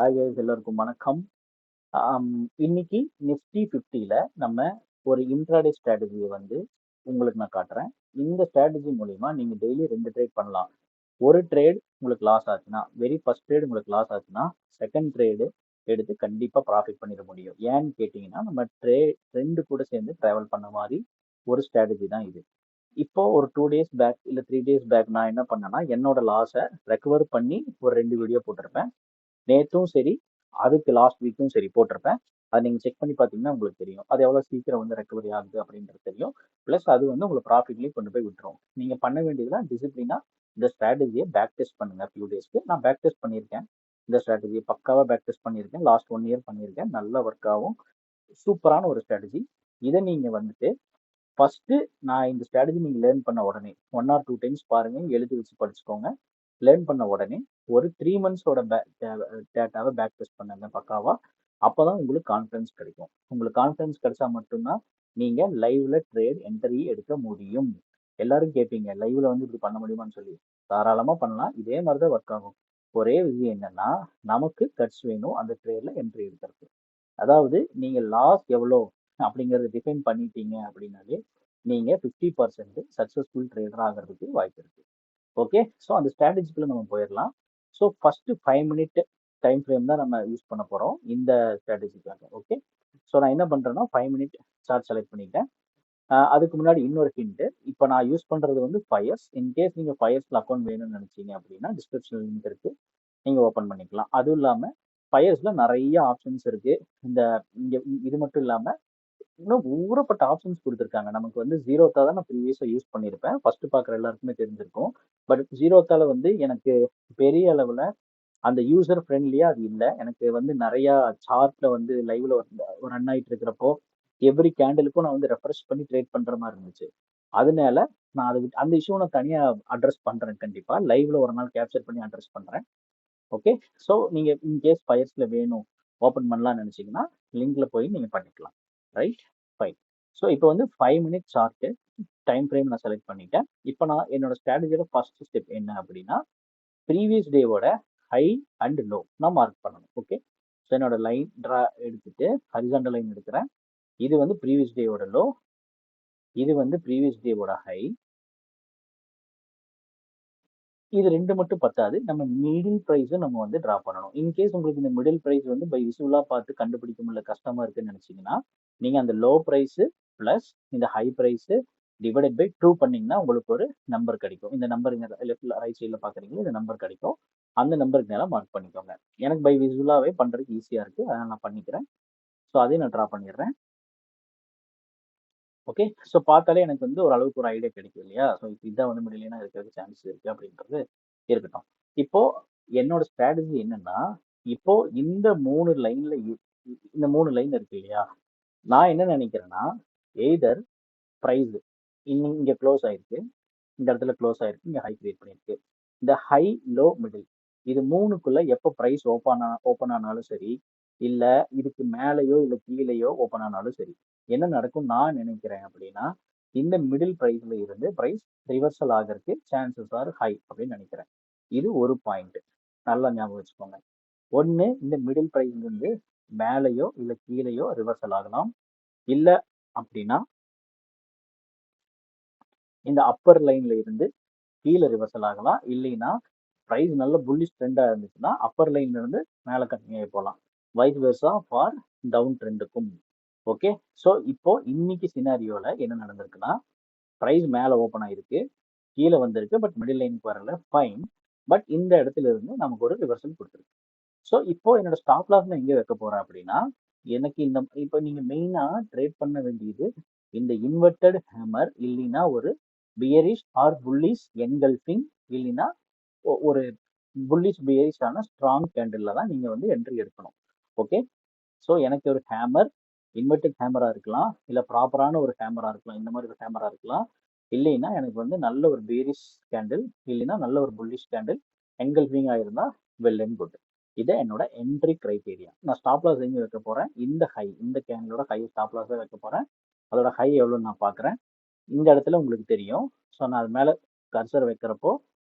Hi guys, எல்லாருக்கும் வணக்கம். ஆம், இன்னைக்கு நிஃப்டி 50ல நம்ம ஒரு இன்ட்ராடே ஸ்ட்ராட்டஜியை வந்து உங்களுக்கு நான் காட்டுறேன். இந்த ஸ்ட்ராட்டஜி மூலிமா நீங்க டெய்லி 2 ட்ரேட் பண்ணலாம். ஒரு ட்ரேட் உங்களுக்கு லாஸ் ஆச்சுன்னா, வெரி ஃபர்ஸ்ட் ட்ரேட் உங்களுக்கு லாஸ் ஆச்சுன்னா, செகண்ட் ட்ரேடு எடுத்து கண்டிப்பா ப்ராஃபிட் பண்ணிட முடியும். ஏன்னு கேட்டிங்கன்னா, நம்ம ட்ரெண்டு கூட சேர்ந்து டிராவல் பண்ண மாதிரி ஒரு ஸ்ட்ராட்டஜி தான் இது. இப்போ ஒரு 2 டேஸ் பேக் இல்லை 3 டேஸ் பேக் நான் என்ன பண்ணேன்னா, என்னோட லாஸை ரெக்கவர் பண்ணி ஒரு 2 வீடியோ போட்டிருப்பேன். நேத்தும் சரி, அதுக்கு லாஸ்ட் வீக்கும் சரி போட்டிருப்பேன். அதை நீங்க செக் பண்ணி பார்த்தீங்கன்னா உங்களுக்கு தெரியும். அது எவ்வளவு சீக்கிரம் வந்து ரெக்கவரி ஆகுது அப்படின்றது தெரியும். ப்ளஸ் அது வந்து உங்களை ப்ராஃபிட்லேயும் கொண்டு போய் விட்டுரும். நீங்க பண்ண வேண்டியதுலாம் டிசிப்ளினா இந்த ஸ்ட்ராட்டஜியை பேக் டெஸ்ட் பண்ணுங்க ஃபியூ டேஸ்க்கு. நான் பேக் டெஸ்ட் பண்ணியிருக்கேன். இந்த ஸ்ட்ராட்டஜியை பக்காவா பேக் டெஸ்ட் பண்ணியிருக்கேன். லாஸ்ட் 1 இயர் பண்ணியிருக்கேன். நல்ல ஒர்க் ஆகும். சூப்பரான ஒரு ஸ்ட்ராட்டஜி. இதை நீங்க வந்துட்டு ஃபர்ஸ்ட் நான் இந்த ஸ்ட்ராட்டஜி நீங்க லேர்ன் பண்ண உடனே 1 or 2 டைம்ஸ் பாருங்க, எழுதி வச்சு படிச்சுக்கோங்க. லேர்ன் பண்ண உடனே ஒரு 3 மந்த்ஸோட டேட்டாவை பேக் டெஸ்ட் பண்ணுங்க பக்காவா. அப்பதான் உங்களுக்கு கான்ஃபிடன்ஸ் கிடைக்கும். உங்களுக்கு கான்ஃபிடன்ஸ் கிடைச்சா மட்டும்தான் நீங்க லைவ்ல ட்ரேட் என்ட்ரி எடுக்க முடியும். எல்லாரும் கேட்பீங்க லைவ்ல வந்து இப்படி பண்ண முடியுமான்னு சொல்லி. தாராளமா பண்ணலாம். இதே மாதிரி தான் ஒர்க் ஆகும். ஒரே விஷயம் என்னன்னா, நமக்கு கட்ஸ் வேணும் அந்த ட்ரேட்ல என்ட்ரி எடுக்கிறது. அதாவது நீங்க லாஸ் எவ்வளோ அப்படிங்கறத டிஃபைன் பண்ணிட்டீங்க அப்படின்னாலே நீங்க 50% சக்சஸ்ஃபுல் ட்ரேடர் ஆகிறதுக்கு வாய்ப்பு இருக்கு. ஓகே, ஸோ அந்த ஸ்ட்ராட்டஜிக்குள்ள நம்ம போயிடலாம். So first 5 minute time frame தான் நம்ம யூஸ் பண்ண போறோம் இந்த ஸ்ட்ராட்டஜிக்காக. ஓகே, ஸோ நான் என்ன பண்றேன்னா 5 மினிட் சார்ட் செலக்ட் பண்ணிட்டேன். அதுக்கு முன்னாடி இன்னொரு ஹிண்ட். இப்போ நான் யூஸ் பண்றது வந்து ஃபயர்ஸ். இன்கேஸ் நீங்க ஃபயர்ஸ்ல அக்கௌண்ட் வேணும்னு நினைச்சீங்க அப்படின்னா டிஸ்கிரிப்ஷன் லிங்க் இருக்கு, நீங்க ஓபன் பண்ணிக்கலாம். அதுவும் இல்லாம ஃபயர்ஸ்ல நிறைய ஆப்ஷன்ஸ் இருக்கு. இந்த இங்க இது மட்டும் இல்லாம இன்னும் ஊறப்பட்ட ஆப்ஷன்ஸ் கொடுத்துருக்காங்க. நமக்கு வந்து ஜீரோத்தா தான் நான் ப்ரீவியஸா யூஸ் பண்ணியிருப்பேன். ஃபர்ஸ்ட் பார்க்குற எல்லாருக்குமே தெரிஞ்சிருக்கும். பட் ஜீரோத்தால வந்து எனக்கு பெரிய அளவுல அந்த யூசர் ஃப்ரெண்ட்லியா அது இல்லை. எனக்கு வந்து நிறைய சார்ட்ல வந்து லைவ்ல ஒரு ரன் ஆயிட்டு இருக்கிறப்போ எவ்ரி கேண்டலுக்கும் நான் வந்து ரெஃப்ரெஷ் பண்ணி ட்ரேட் பண்ற மாதிரி இருந்துச்சு. அதனால நான் அது அந்த இஷ்யூ நான் தனியா அட்ரஸ் பண்றேன். கண்டிப்பா லைவ்ல ஒரு நாள் கேப்சர் பண்ணி அட்ரஸ் பண்றேன். ஓகே, ஸோ நீங்க இன்கேஸ் ஃபயர்ஸ்ல வேணும் ஓப்பன் பண்ணலாம்னு நினைச்சீங்கன்னா லிங்க்ல போய் நீங்க பண்ணிக்கலாம். Right, fine. ஸோ இப்போ வந்து 5 மினிட் சார்ட் டைம் ஃப்ரேம் நான் செலக்ட் பண்ணிட்டேன். இப்போ நான் என்னோட ஸ்ட்ராட்டஜியோட ஃபர்ஸ்ட் ஸ்டெப் என்ன அப்படின்னா, ப்ரீவியஸ் டேவோட ஹை அண்ட் லோ நான் மார்க் பண்ணணும். ஓகே, ஸோ என்னோட லைன் ட்ரா எடுத்துட்டு ஹரிசாண்டல் லைன் எடுக்கிறேன். இது வந்து ப்ரீவியஸ் டேவோட லோ, இது வந்து ப்ரீவியஸ் டேவோட ஹை. இது 2 மட்டும் பத்தாது. நம்ம மிடில் பிரைஸும் நம்ம வந்து டிரா பண்ணணும். இன்கேஸ் உங்களுக்கு இந்த மிடில் பிரைஸ் வந்து பை விசுவலா பார்த்து கண்டுபிடிக்க முடியல, கஷ்டமா இருக்குன்னு நினைச்சீங்கன்னா, நீங்க அந்த லோ பிரைஸ் பிளஸ் இந்த ஹை பிரைஸ் டிவைடட் பை 2 பண்ணீங்கன்னா உங்களுக்கு ஒரு நம்பர் கிடைக்கும். இந்த நம்பர் இங்க லெஃப்ட்ல ரைட் சைடுல பாக்குறீங்களா, இந்த நம்பர் கிடைக்கும். அந்த நம்பருக்கு மேல மார்க் பண்ணிக்கோங்க. எனக்கு பை விசுவலாவே பண்றதுக்கு ஈஸியா இருக்கு, அதனால நான் பண்ணிக்கிறேன். ஸோ அதையும் நான் டிரா பண்ணிடுறேன். ஓகே, ஸோ பார்த்தாலே எனக்கு வந்து ஒரு அளவுக்கு ஒரு ஐடியா கிடைக்கும் இல்லையா? ஸோ இப்போ இதான் வந்து மிடில்னா இருக்கிறதுக்கு சான்ஸ் இருக்கு அப்படின்றது இருக்கட்டும். இப்போ என்னோட ஸ்ட்ராட்டஜி என்னன்னா, இப்போ இந்த 3 லைன் இருக்கு இல்லையா? நான் என்ன நினைக்கிறேன்னா, எய்தர் பிரைஸ் இங்க க்ளோஸ் ஆயிருக்கு, இந்த இடத்துல க்ளோஸ் ஆயிருக்கு, இங்க ஹை கிரியேட் பண்ணிருக்கு. இந்த ஹை, லோ, மிடில் இது 3க்குள்ள எப்போ பிரைஸ் ஓப்பன் ஆனாலும் சரி, இல்ல இதுக்கு மேலேயோ இல்ல கீழேயோ ஓப்பன் ஆனாலும் சரி, என்ன நடக்கும் நான் நினைக்கிறேன் அப்படின்னா, இந்த மிடில் பிரைஸ்ல இருந்து பிரைஸ் ரிவர்சல் ஆகிறதுக்கு சான்சஸ் ஆர் ஹை அப்படின்னு நினைக்கிறேன். இது ஒரு பாயிண்ட், நல்லா ஞாபகம் வச்சுக்கோங்க. ஒண்ணு இந்த மிடில் பிரைஸ்ல இருந்து மேலேயோ இல்ல கீழேயோ ரிவர்சல் ஆகலாம். இல்ல அப்படின்னா இந்த அப்பர் லைன்ல இருந்து கீழே ரிவர்சல் ஆகலாம். இல்லைன்னா பிரைஸ் நல்ல புல்லிஷ் ட்ரெண்டா இருந்துச்சுன்னா அப்பர் லைன்ல இருந்து மேல கண்டினியூ ஆகி போகலாம். வைஸ் வெர்சா ஃபார் டவுன் ட்ரெண்டுக்கும். ஓகே, ஸோ இப்போ இன்னைக்கு சினாரியோல என்ன நடந்திருக்குன்னா, பிரைஸ் மேல ஓப்பன் ஆயிருக்கு, கீழே வந்திருக்கு, பட் மிடில் லைனுக்கு வரல, ஃபைன். பட் இந்த இடத்துல இருந்து நமக்கு ஒரு ரிவர்சல் கொடுத்துருக்கு. ஸோ இப்போ என்னோட ஸ்டாப் லாஸ் நான் எங்க வைக்க போறேன் அப்படின்னா, எனக்கு இந்த இப்போ நீங்க மெயினா ட்ரேட் பண்ண வேண்டியது இந்த இன்வெர்டட் ஹேமர், இல்லைன்னா ஒரு பியரிஷ் ஆர் புல்லிஷ் என்கல்ஃபிங், இல்லைன்னா ஒரு புல்லிஷ் பியரிஷான ஸ்ட்ராங் கேண்டில்ல தான் நீங்க வந்து என்ட்ரி எடுக்கணும். ஓகே, ஸோ எனக்கு ஒரு ஹேமர் இன்வெர்டட் ஹேமரா இருக்கலாம், இல்ல ப்ராப்பரான ஒரு ஹேமரா இருக்கலாம், இந்த மாதிரி ஒரு ஹேமரா இருக்கலாம். இல்லைன்னா எனக்கு வந்து நல்ல ஒரு பேரிஷ் கேண்டில், இல்லைன்னா நல்ல ஒரு புல்லிஷ் கேண்டில் என்கல்ஃபிங் ஆயிருந்தா வெல் அண்ட் குட். இதை என்னோட என்ட்ரி கிரைட்டீரியா. நான் ஸ்டாப் லாஸ் எங்க வைக்க போறேன், இந்த ஹை, இந்த கேண்டிலோட ஹை ஸ்டாப் லாஸ் வைக்க போறேன். அதோட ஹை எவ்வளோன்னு நான் பாக்குறேன். இந்த இடத்துல உங்களுக்கு தெரியும். ஸோ நான் அது மேல கர்சர் வைக்கிறப்போ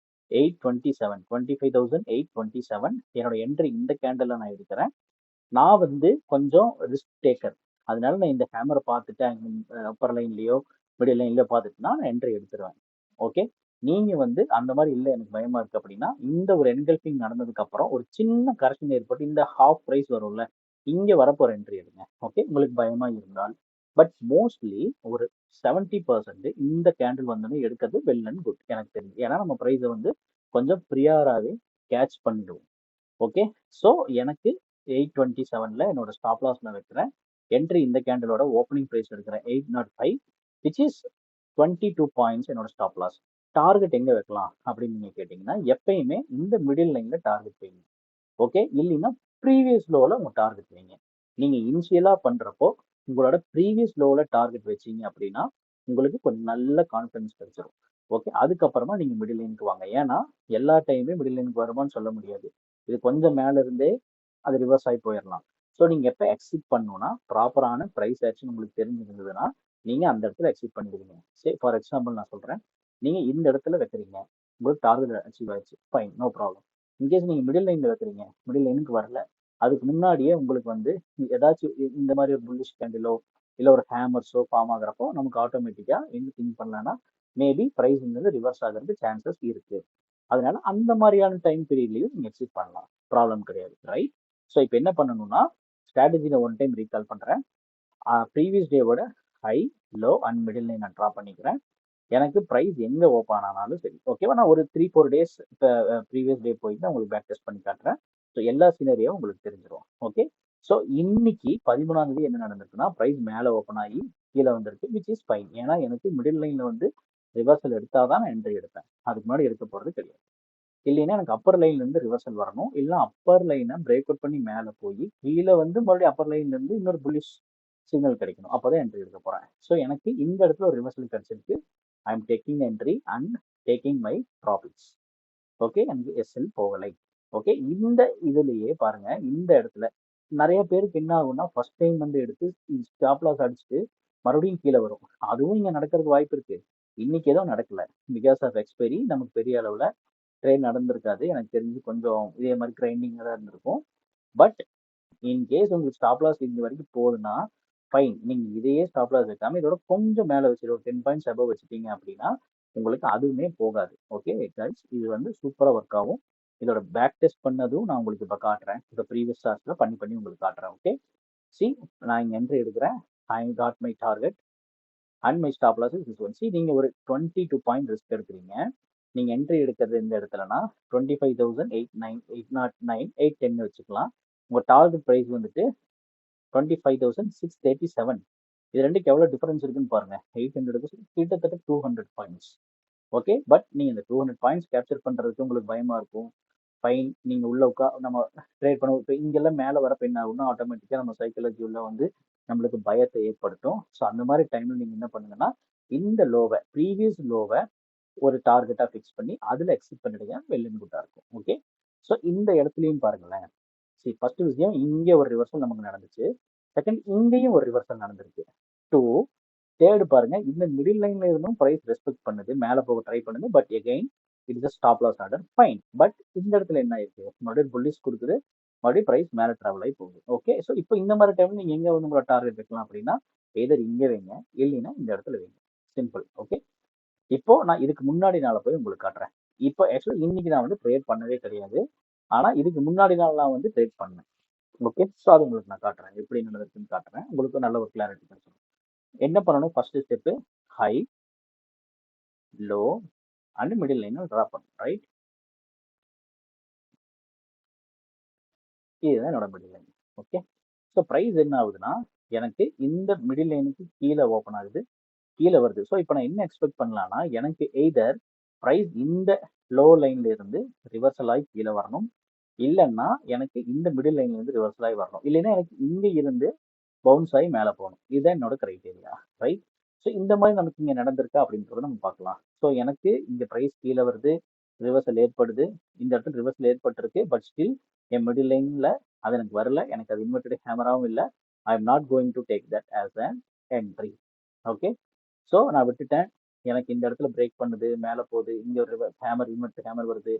25,827 என்னோட என்ட்ரி இந்த கேண்டில் நான் எடுக்கிறேன். நான் வந்து கொஞ்சம் ரிஸ்க் டேக்கர், அதனால நான் இந்த ஹேமரை பார்த்துட்டு அப்பர் லைன்லயோ மிடில் லைன்லயோ பார்த்துட்டுனா நான் என்ட்ரி எடுத்துருவேன். ஓகே, நீங்க வந்து அந்த மாதிரி இல்லை எனக்கு பயமா இருக்கு அப்படின்னா இந்த ஒரு என்கல்ஃபிங் நடந்ததுக்கு அப்புறம் ஒரு சின்ன கரெக்ஷன் ஏற்பட்டு இந்த ஹாஃப் பிரைஸ் வரும்ல, இங்க வரப்போற என்ட்ரி எடுங்க. ஓகே, உங்களுக்கு பயமா இருந்தால். பட் மோஸ்ட்லி ஒரு 70% இந்த கேண்டில் வந்தோடனே எடுக்கிறது வெல் அண்ட் குட் எனக்கு தெரிஞ்சு. ஏன்னா நம்ம ப்ரைஸை வந்து கொஞ்சம் ப்ரியாராகவே கேட்ச் பண்ணிடுவோம். ஓகே, ஸோ எனக்கு 827ல என்னோட ஸ்டாப் லாஸ் நான் வைக்கிறேன். என்ட்ரி இந்த கேண்டிலோட ஓப்பனிங் ப்ரைஸ் எடுக்கிறேன் 805, விச் இஸ் 22 பாயிண்ட்ஸ் என்னோட ஸ்டாப் லாஸ். டார்கெட் எங்க வைக்கலாம் அப்படின்னு நீங்க கேட்டீங்கன்னா எப்பயுமே இந்த மிடில் லைன்ல டார்கெட் வைங்க. ஓகே, இல்லைன்னா ப்ரீவியஸ் லோவில் உங்க டார்கெட் வைங்க. நீங்க இனிஷியலா பண்றப்போ உங்களோட ப்ரீவியஸ் லோவில் டார்கெட் வச்சீங்க அப்படின்னா உங்களுக்கு கொஞ்சம் நல்ல கான்ஃபிடன்ஸ் கிடைச்சிரும். ஓகே, அதுக்கப்புறமா நீங்க மிடில் லைனுக்கு வாங்க. ஏன்னா எல்லா டைமே மிடில் லைனுக்கு வருமான்னு சொல்ல முடியாது. இது கொஞ்சம் மேல இருந்தே அது ரிவர்ஸ் ஆகி போயிடலாம். ஸோ நீங்க எப்போ எக்ஸிட் பண்ணணும்னா ப்ராப்பரான ப்ரைஸ் ஆக்ஷன் உங்களுக்கு தெரிஞ்சிருந்ததுன்னா நீங்க அந்த இடத்துல எக்ஸிட் பண்ணிடுவீங்க. சரி, ஃபார் எக்ஸாம்பிள் நான் சொல்றேன், நீங்க இந்த இடத்துல வைக்கிறீங்க, உங்களுக்கு டார்கெட் அச்சீவ் ஆயிடுச்சு, ஃபைன், நோ ப்ராப்ளம். இன்கேஸ் நீங்க மிடில் லைன்ல வைக்கிறீங்க, மிடில் லைனுக்கு வரல, அதுக்கு முன்னாடியே உங்களுக்கு வந்து ஏதாச்சும் இந்த மாதிரி ஒரு புல்லிஷ் கேண்டிலோ இல்லை ஒரு ஹேமர்ஸோ ஃபார்ம் ஆகுறப்போ நமக்கு ஆட்டோமேட்டிக்கா என்ன திங்க் பண்ணலாம்னா மேபி ப்ரைஸ் வந்து ரிவர்ஸ் ஆகிறது சான்சஸ் இருக்கு. அதனால அந்த மாதிரியான டைம் பீரியட்லயும் நீங்க எக்ஸிட் பண்ணலாம், ப்ராப்ளம் கிடையாது, ரைட்? ஸோ இப்போ என்ன பண்ணணும்னா ஸ்ட்ராட்டஜியில் ஒன் டைம் ரீகால் பண்றேன். ப்ரீவியஸ் டேவோட high, low and middle line நான் ட்ரா பண்ணிக்கிறேன். எனக்கு ப்ரைஸ் எங்க ஓப்பன் ஆனாலும் சரி, ஓகேவா, நான் ஒரு 3-4 டேஸ் இப்போ ப்ரீவியஸ் டே போயிட்டு உங்களுக்கு பேக் டெஸ்ட் பண்ணி காட்டுறேன். ஸோ எல்லா சினரியும் உங்களுக்கு தெரிஞ்சிடும். ஓகே, ஸோ இன்னைக்கு 13ஆம் தேதி என்ன நடந்திருக்குன்னா ப்ரைஸ் மேலே ஓப்பன் ஆகி கீழே வந்திருக்கு, விச் இஸ் ஃபைன். ஏன்னா எனக்கு மிடில் லைன்ல வந்து ரிவர்சல் எடுத்தாதான் நான் என்ட்ரி எடுப்பேன், அதுக்கு முன்னாடி எடுக்க போறது கிடையாது. இல்லைன்னா எனக்கு அப்பர் லைன்ல இருந்து ரிவர்சல் வரணும், இல்லை அப்பர் லைனை பிரேக் அவுட் பண்ணி மேலே போய் கீழே வந்து மறுபடியும் அப்பர் லைன்ல இருந்து இன்னொரு புல்லிஷ் சிக்னல் கிடைக்கணும், அப்போதான் என்ட்ரி எடுக்க போறேன். ஸோ எனக்கு இந்த இடத்துல ஒரு ரிவர்சல் கிடைச்சிருக்கு. I am taking entry and taking my profits. Okay, எனக்கு எஸ்எல் போகலை. ஓகே, இந்த இதுலயே பாருங்க, இந்த இடத்துல நிறைய பேருக்கு என்ன ஆகும்னா ஃபர்ஸ்ட் டைம் வந்து எடுத்து ஸ்டாப் லாஸ் அடிச்சுட்டு மறுபடியும் கீழே வரும். அதுவும் இங்க நடக்கிறதுக்கு வாய்ப்பு இருக்கு. இன்னைக்கு ஏதோ நடக்கல, பிகாஸ் ஆஃப் எக்ஸ்பைரி நமக்கு பெரிய அளவுல ட்ரேட் நடந்திருக்காது. எனக்கு தெரிஞ்சு கொஞ்சம் இதே மாதிரி கிரைண்டிங் தான் இருந்திருக்கும். பட் இன்கேஸ் உங்களுக்கு ஸ்டாப் லாஸ் இந்த வரைக்கும் போகுதுன்னா ஃபைன், நீங்க இதையே ஸ்டாப் லாஸ் வைக்காம இதோட கொஞ்சம் மேலே வச்சுட்டு ஒரு 10 பாயிண்ட்ஸ் அபவ் வச்சுட்டீங்க அப்படின்னா உங்களுக்கு அதுவுமே போகாது. ஓகே கைஸ், இது வந்து சூப்பரா ஒர்க் ஆகும். இதோட பேக் டெஸ்ட் பண்ணதும் நான் உங்களுக்கு இப்போ காட்டுறேன். இந்த ப்ரீவியஸ் சார்ட்ல பண்ணி பண்ணி உங்களுக்கு காட்டுறேன். ஓகே, சி, நான் இங்க என்ட்ரி எடுக்கிறேன். I got my target and my stop loss is this one. See, நீங்க ஒரு 22 பாயிண்ட் ரிஸ்க் எடுக்கிறீங்க. நீங்க என்ட்ரி எடுக்கிறது இந்த இடத்துலனா 25,809 வச்சுக்கலாம். உங்க டார்கெட் ப்ரைஸ் வந்துட்டு 25,637. இது ரெண்டுக்கு எவ்வளவு டிஃபரன்ஸ் இருக்குன்னு பாருங்க. 800 கிட்டத்தட்ட 200 பாயிண்ட்ஸ். ஓகே, பட் நீங்க இந்த 200 பாயிண்ட்ஸ் கேப்சர் பண்றதுக்கு உங்களுக்கு பயமா இருக்கும். ஃபைன், நீங்க உள்ள நம்ம ட்ரேட் பண்ண இப்போ இங்கெல்லாம் மேலே வரப்ப என்ன ஆகும்னா ஆட்டோமேட்டிக்கா நம்ம சைக்காலஜி உள்ள வந்து நம்மளுக்கு பயத்தை ஏற்படுத்தும். ஸோ அந்த மாதிரி டைம்ல நீங்க என்ன பண்ணுங்கன்னா இந்த லோவை, ப்ரீவியஸ் லோவை ஒரு டார்கெட்டா ஃபிக்ஸ் பண்ணி அதுல எக்ஸிட் பண்ணிடுங்க, வெல் அண்ட் குட்டா இருக்கும். ஓகே, ஸோ இந்த இடத்துலயும் பாருங்களேன். சரி, ஃபர்ஸ்ட் விஷயம் இங்கே ஒரு ரிவர்சல் நமக்கு நடந்துச்சு. செகண்ட், இங்கேயும் ஒரு ரிவர்சல் நடந்திருக்கு. 2, தேர்டு பாருங்க, இந்த மிடில் லைன்ல இருந்தும் பிரைஸ் ரெஸ்பெக்ட் பண்ணுது, மேலே போக ட்ரை பண்ணுது. But again it is stop loss order, fine. But இந்த இடத்துல என்ன ஆயிருக்கு, மறுபடியும் புல்லிஷ் கொடுக்குது, மறுபடியும் பிரைஸ் மேலே ட்ராவல் ஆகி போகுது. ஓகே, ஸோ இப்போ இந்த மாதிரி டைம்ல நீங்க எங்க வந்து உங்களோட டார்கெட் வைக்கலாம் அப்படின்னா எதர் இங்க வைங்க, இல்லைன்னா இந்த இடத்துல வைங்க. சிம்பிள். ஓகே, இப்போ நான் இதுக்கு முன்னாடி நாளை போய் உங்களுக்கு காட்டுறேன். இப்போ ஆக்சுவலா இன்னைக்கு நான் வந்து ட்ரேட் பண்ணவே கிடையாது, ஆனா இதுக்கு முன்னாடி நாள் நான் வந்து ட்ரேட் பண்ணேன். ஓகே, ஸோ அது உங்களுக்கு நான் காட்டுறேன், எப்படி நடந்திருக்குன்னு காட்டுறேன். உங்களுக்கு நல்ல ஒரு கிளாரிட்டி கிடைச்சிடும். என்ன பண்ணணும், first step high, low and middle line draw பண்ணணும், ரைட்? இதுதான் என்னோட middle line. Okay, so price என்ன ஆகுதுன்னா எனக்கு இந்த மிடில் லைனுக்கு கீழே ஓப்பன் ஆகுது, கீழே வருது. ஸோ இப்போ நான் என்ன எக்ஸ்பெக்ட் பண்ணலாம்னா எனக்கு எய்தர் ப்ரைஸ் இந்த லோ லைன்ல இருந்து ரிவர்சல் ஆகி கீழே வரணும், இல்லைன்னா எனக்கு இந்த மிடில் லைன்ல இருந்து ரிவர்சல் ஆகி வரணும், இல்லைன்னா எனக்கு இங்க இருந்து பவுன்ஸ் ஆகி மேலே போகணும். இதுதான் என்னோட கிரைட்டீரியா, ரைட்? ஸோ இந்த மாதிரி நமக்கு இங்கே நடந்திருக்கா அப்படின்றத நம்ம பார்க்கலாம். ஸோ எனக்கு இங்க ப்ரைஸ் கீழே வருது, ரிவர்சல் ஏற்படுது, இந்த இடத்துல ரிவர்சல் ஏற்பட்டிருக்கு. பட் ஸ்டில் என் மிடில் லைன்ல அது எனக்கு வரல, எனக்கு அது இன்வெர்டட் ஹேமராகவும் இல்லை. I am not going to take that as an entry. Okay, so நான் விட்டுட்டேன். எனக்கு இந்த இடத்துல பிரேக் பண்ணுது, மேலே போகுது, இங்கே ஒரு ஹேமர் இன்வெர்ட் ஹேமர் வருது,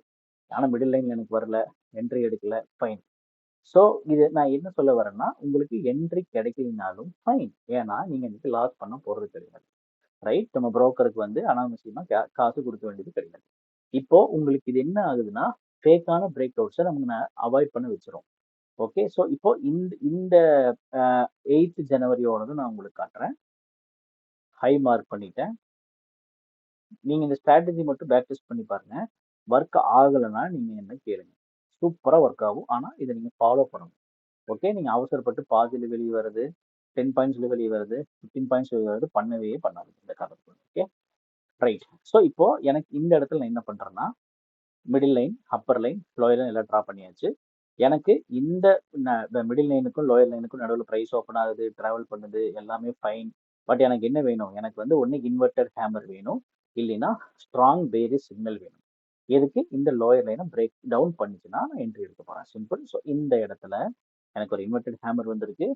ஆனால் மிடில் லைன் எனக்கு வரல, என்ட்ரி எடுக்கல, ஃபைன். ஸோ இது நான் என்ன சொல்ல வரேன்னா, உங்களுக்கு என்ட்ரி கிடைக்கலினாலும் ஃபைன். ஏன்னா நீங்க இன்னைக்கு லாஸ் பண்ண போறது கிடையாது. ரைட்? நம்ம புரோக்கருக்கு வந்து அனாவசியமா காசு கொடுக்க வேண்டியது கிடையாது. இப்போ உங்களுக்கு இது என்ன ஆகுதுன்னா, ஃபேக்கான பிரேக் அவுட்ஸை நம்ம அவாய்ட் பண்ண வச்சிரும். ஓகே, ஸோ இப்போ இந்த இந்த 8th ஜனவரியோடது நான் உங்களுக்கு காட்டுறேன். ஹை மார்க் பண்ணிட்டேன். நீங்க இந்த ஸ்ட்ராட்டஜி மட்டும் பேக் டெஸ்ட் பண்ணி பாருங்க. ஒர்க் ஆகலைன்னா நீங்க என்ன கேளுங்க. சூப்பரா ஒர்க் ஆகும். ஆனா இதை நீங்க ஃபாலோ பண்ணணும். ஓகே, நீங்க அவசரப்பட்டு பாதியில வெளியே வருது, 10 பாயிண்ட்ஸ்ல வெளியே வருது, 15 பாயிண்ட்ஸ் வெளியே வருது, பண்ணவே பண்ணாது இந்த காலத்துல. Okay, right. ஸோ இப்போ எனக்கு இந்த இடத்துல நான் என்ன பண்றேன்னா, middle line, upper line, lower line எல்லாம் ட்ரா பண்ணியாச்சு. எனக்கு இந்த மிடில் லைனுக்கும் லோயர் லைனுக்கும் நடுவில் ப்ரைஸ் ஓப்பன் ஆகுது, டிராவல் பண்ணுது, எல்லாமே ஃபைன். பட் எனக்கு என்ன வேணும்? எனக்கு வந்து ஒன்று இன்வெர்டர் ஹேமர் வேணும், இல்லைன்னா ஸ்ட்ராங் பேரிஸ் சிக்னல் வேணும். எதுக்கு? இந்த லோயர் லைனை பிரேக் டவுன் பண்ணிச்சுன்னா நான் என்ட்ரி எடுக்க போறேன். சிம்பிள். ஸோ இந்த இடத்துல எனக்கு ஒரு இன்வெர்டட் ஹேமர் வந்திருக்கு,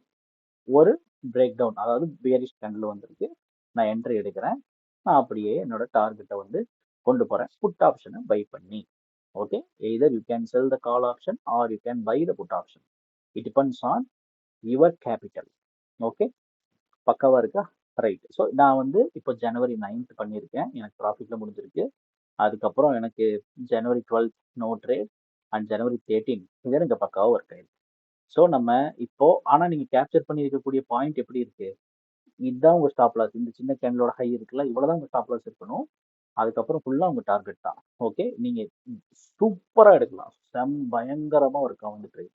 ஒரு பிரேக் டவுன், அதாவது பேரிஷ் கேண்டில் வந்திருக்கு. நான் என்ட்ரி எடுக்கிறேன். நான் அப்படியே என்னோட டார்கெட்டை வந்து கொண்டு போறேன், புட் ஆப்ஷனை பை பண்ணி. Okay, either you can sell the call option or you can buy the put option. It depends on your capital. Okay, பக்காவா இருக்கா? ரைட். ஸோ நான் வந்து இப்போ ஜனவரி 9th பண்ணியிருக்கேன், எனக்கு ப்ராஃபிட்ல முடிஞ்சிருக்கு. அதுக்கப்புறம் எனக்கு ஜனவரி 12th நோ ட்ரேட் அண்ட் ஜனவரி 13 இது எனக்கு பக்காவாக ஒர்க் ஆயிடுச்சு. ஸோ நம்ம இப்போ ஆனால் நீங்கள் கேப்சர் பண்ணி இருக்கக்கூடிய பாயிண்ட் எப்படி இருக்கு? இதுதான் உங்க ஸ்டாப் லாஸ். இந்த சின்ன கேண்டலோட ஹை இருக்குல்ல, இவ்வளவுதான் உங்க ஸ்டாப் லாஸ் இருக்கணும். அதுக்கப்புறம் ஃபுல்லா உங்க டார்கெட் தான். ஓகே, நீங்க சூப்பரா எடுக்கலாம். பயங்கரமா ஒர்க் ஆகும் இந்த ட்ரேட்,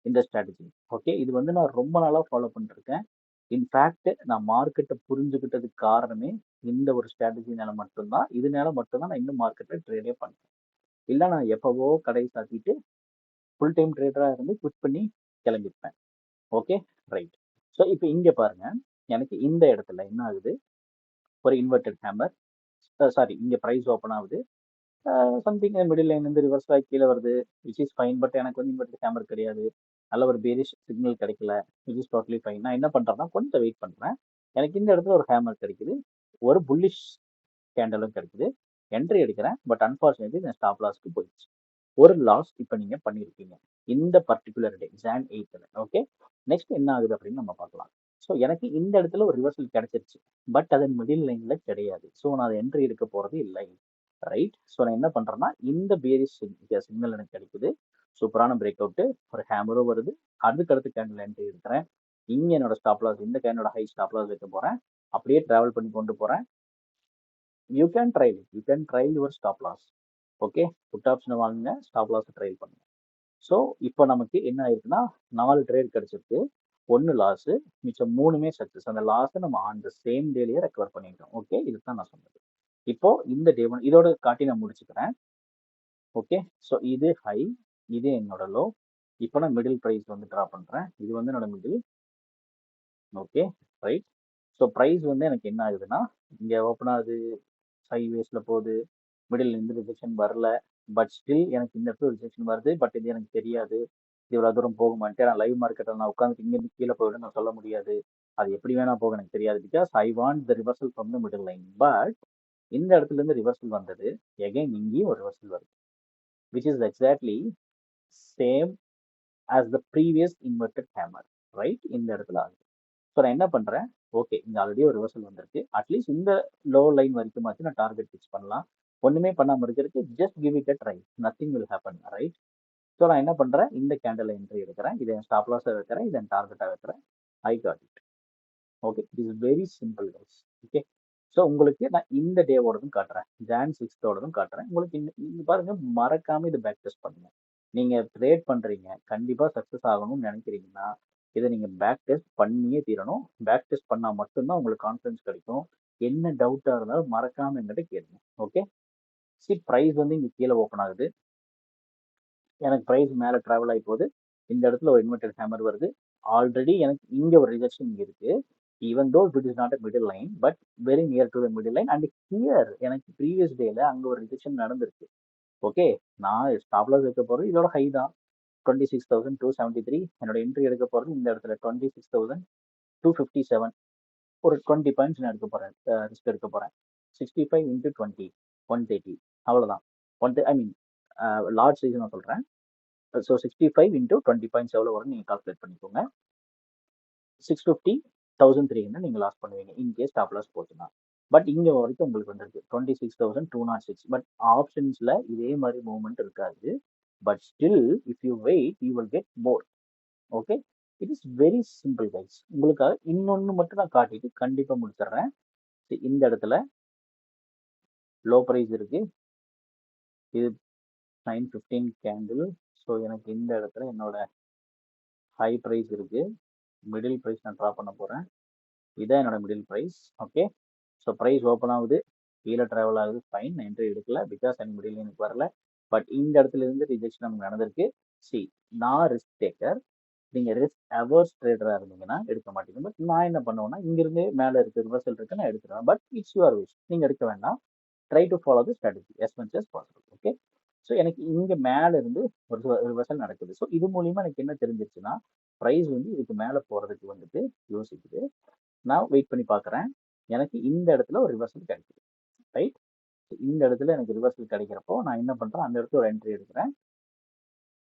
இந்த ஸ்ட்ராட்டஜி. ஓகே, இது வந்து நான் ரொம்ப நாளா ஃபாலோ பண்ணிட்டு இருக்கேன். இன்ஃபேக்ட் நான் மார்க்கெட்டை புரிஞ்சுக்கிட்டதுக்கு காரணமே இந்த ஒரு ஸ்ட்ராட்டஜினால மட்டும்தான். இதனால மட்டும்தான் நான் இன்னும் மார்க்கெட்டை ட்ரேடே பண்ணேன். இல்லை நான் எப்பவோ கடை சாத்திட்டு ஃபுல் டைம் ட்ரேடரா இருந்து குவிட் பண்ணி கிளம்பிருப்பேன். Okay, right. ஸோ இப்போ இங்க பாருங்க, எனக்கு இந்த இடத்துல என்ன ஆகுது? ஒரு இன்வெர்டட் ஹேமர், சாரி, இங்க பிரைஸ் ஓப்பன் ஆகுது, சம்திங் மிடில் லைன் வந்து ரிவர்ஸ் ஆகி கீழே வருது, விச் இஸ் ஃபைன். பட் எனக்கு வந்து இன்வெர்டட் ஹேமர் கிடையாது, நல்ல ஒரு பேரிஷ் சிக்னல் கிடைக்கல, விச் இஸ் டோட்டலி ஃபைன். நான் என்ன பண்றேன்னா கொஞ்சம் வெயிட் பண்றேன். எனக்கு இந்த இடத்துல ஒரு ஹேமர் கிடைக்குது, ஒரு புல்லிஷ் கேண்டலும் கிடைக்குது, என்ட்ரி எடுக்கிறேன். பட் அன்பார்ச்சுனேட்லி நான் ஸ்டாப் லாஸ்க்கு போயிடுச்சு. ஒரு லாஸ் இப்போ நீங்க பண்ணியிருக்கீங்க இந்த particular day John 8th. Okay, next என்ன ஆகுது அப்படின்னு நம்ம பார்க்கலாம். ஸோ எனக்கு இந்த இடத்துல ஒரு ரிவர்சல் கிடைச்சிருச்சு, பட் அது மிடில் லைன்ல கிடையாது. ஸோ நான் அதை என்ட்ரி எடுக்க போறது இல்லை. ரைட். ஸோ நான் என்ன பண்றேன்னா, இந்த பேரிஷ் சிக்னல் எனக்கு கிடைக்குது, சூப்பரான பிரேக் அவுட், ஒரு ஹேமரும் வருது. அடுத்து கேண்டில் என்ட்ரி எடுக்கிறேன். இங்க என்னோட ஸ்டாப் லாஸ், இந்த கேண்டோட ஹை ஸ்டாப் லாஸ் வைக்க போறேன். அப்படியே டிராவல் பண்ணி கொண்டு போறேன். You can try your stop loss. Okay, put ஆப்ஷனை வாங்குங்க, ஸ்டாப் லாஸ் ட்ரை பண்ணுங்க. ஸோ இப்போ நமக்கு என்ன ஆயிருக்குன்னா, 4 ட்ரேட் கிடைச்சிருக்கு, 1 லாஸ், மிச்சம் 3மே சக்சஸ். அந்த லாஸை நம்ம ஆன் த சேம் டேலயே ரெக்கவர் பண்ணிட்டோம். ஓகே, இதுதான் நான் சொன்னது. இப்போ இந்த டே ஒன் இதோட காட்டி நான் முடிச்சுக்கிறேன். ஓகே, ஸோ இது ஹை, இது என்னோட லோ. இப்போ நான் மிடில் ப்ரைஸ் வந்து ட்ரா பண்றேன். இது வந்து என்னோட middle. Okay, right. So price வந்து எனக்கு என்ன ஆகுதுன்னா, இங்கே ஓப்பன் ஆகுது, சைட்வேஸ்ல போகுது, மிடில் இருந்து ரிஜெக்ஷன் வரல. பட் ஸ்டில் எனக்கு இந்த இடத்துல ரிஜெக்ஷன் வருது. பட் இது எனக்கு தெரியாது, இது இவ்வளோ தூரம் போகுமான்ட்டு. நான் லைவ் மார்க்கெட்டில் நான் உட்காந்துட்டு இங்கேருந்து கீழே போயிடும் நான் சொல்ல முடியாது. அது எப்படி வேணா போக எனக்கு தெரியாது. Because I want the reversal from the middle line. But இந்த இடத்துல இருந்து ரிவர்சல் வந்தது, எகைன் இங்கேயும் ஒரு ரிவர்சல் வருது, which is exactly same as the previous inverted hammer. Right, இந்த இடத்துல ஆகுது. ஸோ நான் என்ன பண்றேன்? ஓகே, இங்க ஆல்ரெடி ஒரு ரிவர்சல் வந்திருக்கு. அட்லீஸ்ட் இந்த லோ லைன் வரைக்கும் நான் டார்கெட் ஃபிக்ஸ் பண்ணலாம். ஒண்ணுமே பண்ணாம இருக்கிறதுக்கு just give it a try, nothing will happen. Right. So நான் என்ன பண்றேன்? இந்த கேண்டில் என்ட்ரி எடுக்கிறேன், இதை ஸ்டாப் லாஸா வைக்கிறேன், இதை டார்கெட்டா வைக்கிறேன். I got it. Okay, it is very simple guys. Okay, so உங்களுக்கு நான் இந்த டேவோடதும் காட்டுறேன், ஜான் 6th காட்டுறேன். உங்களுக்கு இங்க பாருங்க, மறக்காம இதை பேக் டெஸ்ட் பண்ணுங்க. நீங்க ட்ரேட் பண்றீங்க, கண்டிப்பா சக்சஸ் ஆகணும்னு நினைக்கிறீங்கன்னா இதை நீங்க பேக் டெஸ்ட் பண்ணியே தீரணும். பேக் டெஸ்ட் பண்ணா மட்டும்தான் உங்களுக்கு கான்ஃபிடன்ஸ் கிடைக்கும். என்ன டவுட்டா இருந்தாலும் மறக்காம என்கிட்ட கேளுங்க. ஓகே, ப்ரைஸ் வந்து இங்க கீழே ஓப்பன் ஆகுது, எனக்கு ப்ரைஸ் மேலே ட்ராவல் ஆகி போகுது. இந்த இடத்துல ஒரு இன்வெர்டட் ஹேமர் வருது. ஆல்ரெடி எனக்கு இங்க ஒரு ரிஜெக்ஷன் இங்க இருக்கு, even though it is not a middle line, but very near to the middle line. And here எனக்கு ப்ரீவியஸ் டேல அங்க ஒரு ரிஜெக்ஷன் நடந்திருக்கு. ஓகே, நான் ஸ்டாப் லாஸ் வைக்க போறது இதோட ஹை தான், 26,273. என்னோட என்ட்ரி எடுக்க போறது இந்த இடத்துல 26,257. ஒரு 20 பாயிண்ட்ஸ் நான் எடுக்க போறேன், ரிஸ்க் எடுக்க போறேன். 65 into 20 130 அவ்வளோதான். ஐ மீன் லார்ஜ் சைஸ் நான் சொல்கிறேன். ஸோ 65 into 20 பாயிண்ட்ஸ் எவ்வளோ வரும் நீங்கள் கால்குலேட் பண்ணிக்கோங்க. 650 1300 நீங்கள் லாஸ் பண்ணுவீங்க இன்கேஸ் ஸ்டாப் லாஸ் போச்சுன்னா. பட் இங்கே வரைக்கும் உங்களுக்கு வந்துருக்கு 26,206. பட் ஆப்ஷன்ஸில் இதே மாதிரி மூவ்மெண்ட் இருக்காது. But still if you wait you will get more. Okay, it is very simple guys. உங்களுக்காக இன்னொன்று மட்டும் நான் காட்டிட்டு கண்டிப்பாக முடிச்சிடுறேன். இந்த இடத்துல லோ ப்ரைஸ் இருக்கு, இது 915 கேண்டில். ஸோ எனக்கு இந்த இடத்துல என்னோட ஹை ப்ரைஸ் இருக்கு, மிடில் ப்ரைஸ் நான் ட்ரா பண்ண போகிறேன். இதான் என்னோட middle price. Okay, so price open ஆகுது, கீழே ட்ராவல் ஆகுது, ஃபைன். நான் என்ட்ரி எடுக்கல பிகாஸ் எனக்கு மிடில் எனக்கு வரல. பட் இந்த இடத்துல இருந்து ரிஜெக்ஷன் நமக்கு நடந்திருக்கு. நான் ரிஸ்க் டேக்கர், நீங்கள் ரிஸ்க் அவர்ஸ் ட்ரேடராக இருந்தீங்கன்னா எடுக்க மாட்டீங்க. பட் நான் என்ன பண்ணுவேன்னா இங்கிருந்து மேலே இருக்கு ரிவர்சல் இருக்கு நான் எடுத்துருவேன். பட் இட்ஸ் யுவர் விஷ், நீங்கள் எடுக்க வேண்டாம். Try to follow the strategy as much as possible. Okay, so எனக்கு இங்கே மேலே இருந்து ஒரு ரிவர்சல் நடக்குது. ஸோ இது மூலியமா எனக்கு என்ன தெரிஞ்சிருச்சுன்னா ப்ரைஸ் வந்து இதுக்கு மேலே போகிறதுக்கு வந்துட்டு யோசிக்குது. நான் வெயிட் பண்ணி பார்க்குறேன், எனக்கு இந்த இடத்துல ஒரு ரிவர்சல் கிடைக்குது. ரைட், இந்த இடத்துல எனக்கு ரிவர்சல் கிடைக்கிறப்போ நான் என்ன பண்ணுறேன், அந்த இடத்துல ஒரு என்ட்ரி எடுக்கிறேன்.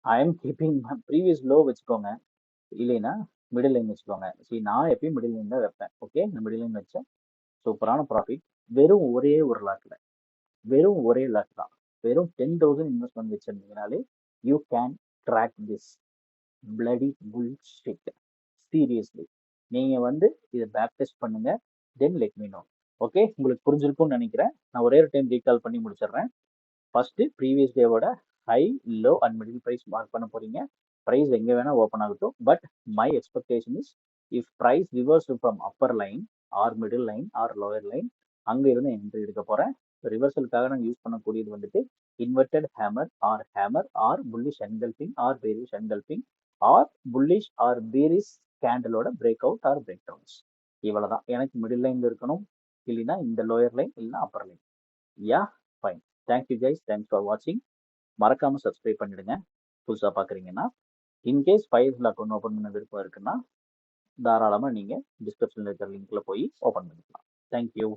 I am keeping previous low வச்சுக்கோங்க, இல்லைன்னா மிடில் லைன் வச்சுக்கோங்க. நான் எப்பயும் மிடில் லைன் தான் வைப்பேன். ஓகே, நான் மிடில் லைன் வச்சேன், சூப்பரான ப்ராஃபிட். வெறும் ஒரே ஒரு லாட்டில், வெறும் ஒரே லாட் தான், வெறும் 10,000 இன்வெஸ்ட்மெண்ட் வச்சிருந்தீங்கனாலே you can track this bloody bullshit. Seriously நீங்கள் வந்து இதை பேக் டெஸ்ட் பண்ணுங்க, then let me know. Okay, உங்களுக்கு புரிஞ்சிருக்கும்னு நினைக்கிறேன். நான் ஒரே ஒரு டைம் ரீகால் பண்ணி முடிச்சிடுறேன். ஃபர்ஸ்ட் ப்ரீவியஸ் டேவோட high, low and middle price mark பண்ண போறீங்க. ப்ரைஸ் எங்கே வேணால் ஓப்பன் ஆகட்டும். But my expectation is if price reverse from upper line or middle line or lower line, அங்கே இருந்து என்ட்ரி எடுக்க போகிறேன். ரிவர்சலுக்காக நாங்கள் யூஸ் பண்ணக்கூடியது வந்துட்டு inverted hammer or bullish engulfing or bearish engulfing or bullish or bearish கேண்டலோட break out or break downs. இவ்வளோதான். எனக்கு மிடில் லைன் இருக்கணும், இல்லைன்னா இந்த லோயர் லைன் இல்லைன்னா upper line. Yeah, fine. Thank you guys, thanks for வாட்சிங். மறக்காம சப்ஸ்கிரைப் பண்ணிடுங்க புதுசாக பார்க்குறீங்கன்னா. இன்கேஸ் ஃபயர்ஸில் அக்கௌண்ட் ஓப்பன் பண்ண விருப்பம் இருக்குன்னா தாராளமாக நீங்கள் டிஸ்கிரிப்ஷனில் இருக்கிற லிங்க்ல போய் ஓப்பன் பண்ணிக்கலாம். தேங்க்யூ.